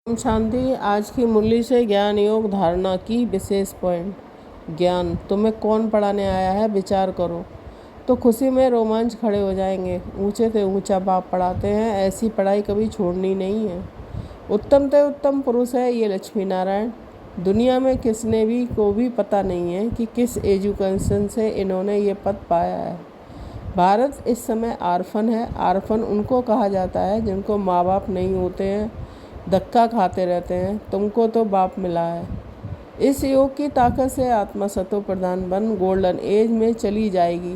ओम शांति। आज की मुरली से ज्ञान योग धारणा की विशेष पॉइंट। ज्ञान तुम्हें कौन पढ़ाने आया है, विचार करो तो खुशी में रोमांच खड़े हो जाएंगे। ऊंचे से ऊंचा बाप पढ़ाते हैं, ऐसी पढ़ाई कभी छोड़नी नहीं है। उत्तम से उत्तम पुरुष है ये लक्ष्मी नारायण। दुनिया में किसने भी को भी पता नहीं है कि किस एजुकेशन से इन्होंने ये पद पाया है। भारत इस समय आर्फन है। आर्फन उनको कहा जाता है जिनको माँ बाप नहीं होते हैं, धक्का खाते रहते हैं। तुमको तो बाप मिला है। इस योग की ताकत से आत्मा सतो प्रधान बन गोल्डन एज में चली जाएगी।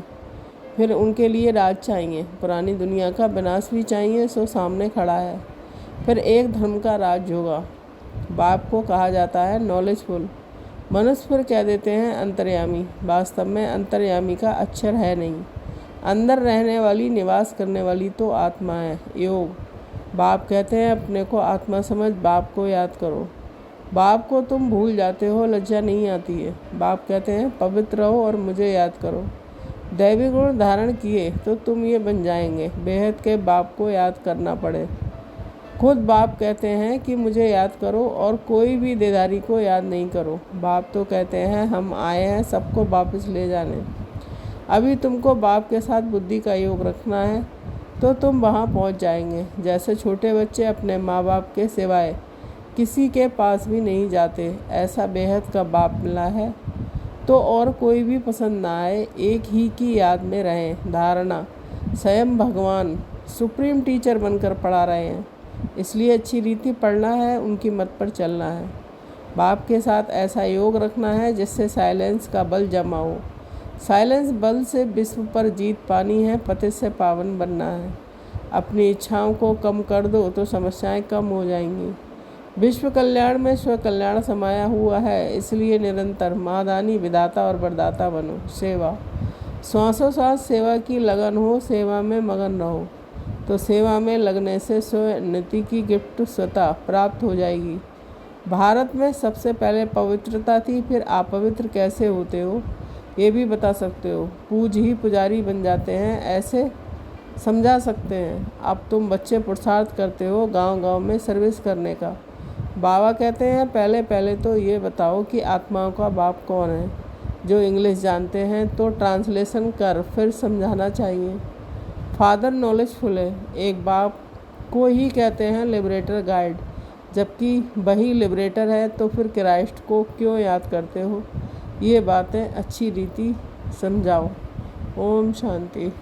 फिर उनके लिए राज चाहिए, पुरानी दुनिया का विनाश भी चाहिए, सो सामने खड़ा है। फिर एक धर्म का राज होगा। बाप को कहा जाता है नॉलेजफुल। मनुष्य फिर कह देते हैं अंतर्यामी। वास्तव में अंतर्यामी का अक्षर है नहीं। अंदर रहने वाली, निवास करने वाली तो आत्मा है। योग। बाप कहते हैं अपने को आत्मा समझ, बाप को याद करो। बाप को तुम भूल जाते हो, लज्जा नहीं आती है। बाप कहते हैं पवित्र रहो और मुझे याद करो। दैवी गुण धारण किए तो तुम ये बन जाएंगे। बेहद के बाप को याद करना पड़े। खुद बाप कहते हैं कि मुझे याद करो और कोई भी देदारी को याद नहीं करो। बाप तो कहते हैं हम आए हैं सबको वापस ले जाने। अभी तुमको बाप के साथ बुद्धि का योग रखना है तो तुम वहाँ पहुँच जाएंगे। जैसे छोटे बच्चे अपने माँ बाप के सिवाय किसी के पास भी नहीं जाते, ऐसा बेहद का बाप मिला है तो और कोई भी पसंद ना आए, एक ही की याद में रहें। धारणा। स्वयं भगवान सुप्रीम टीचर बनकर पढ़ा रहे हैं, इसलिए अच्छी रीति पढ़ना है, उनकी मत पर चलना है। बाप के साथ ऐसा योग रखना है जिससे साइलेंस का बल जमा हो। साइलेंस बल से विश्व पर जीत पानी है, पतित से पावन बनना है। अपनी इच्छाओं को कम कर दो तो समस्याएं कम हो जाएंगी। विश्व कल्याण में स्व कल्याण समाया हुआ है, इसलिए निरंतर मादानी विधाता और वरदाता बनो। सेवा। श्वासों सांस सेवा की लगन हो, सेवा में मगन रहो तो सेवा में लगने से स्वोन्नति की गिफ्ट स्वतः प्राप्त हो जाएगी। भारत में सबसे पहले पवित्रता थी, फिर अपवित्र कैसे होते हो ये भी बता सकते हो। पूज ही पुजारी बन जाते हैं, ऐसे समझा सकते हैं। अब तुम बच्चे पुरुषार्थ करते हो गांव गांव में सर्विस करने का। बाबा कहते हैं पहले पहले तो ये बताओ कि आत्माओं का बाप कौन है। जो इंग्लिश जानते हैं तो ट्रांसलेशन कर फिर समझाना चाहिए। फादर नॉलेजफुल है। एक बाप को ही कहते हैं लिबरेटर गाइड, जबकि वही लिबरेटर है तो फिर क्राइस्ट को क्यों याद करते हो। ये बातें अच्छी रीति समझाओ। ओम शांति।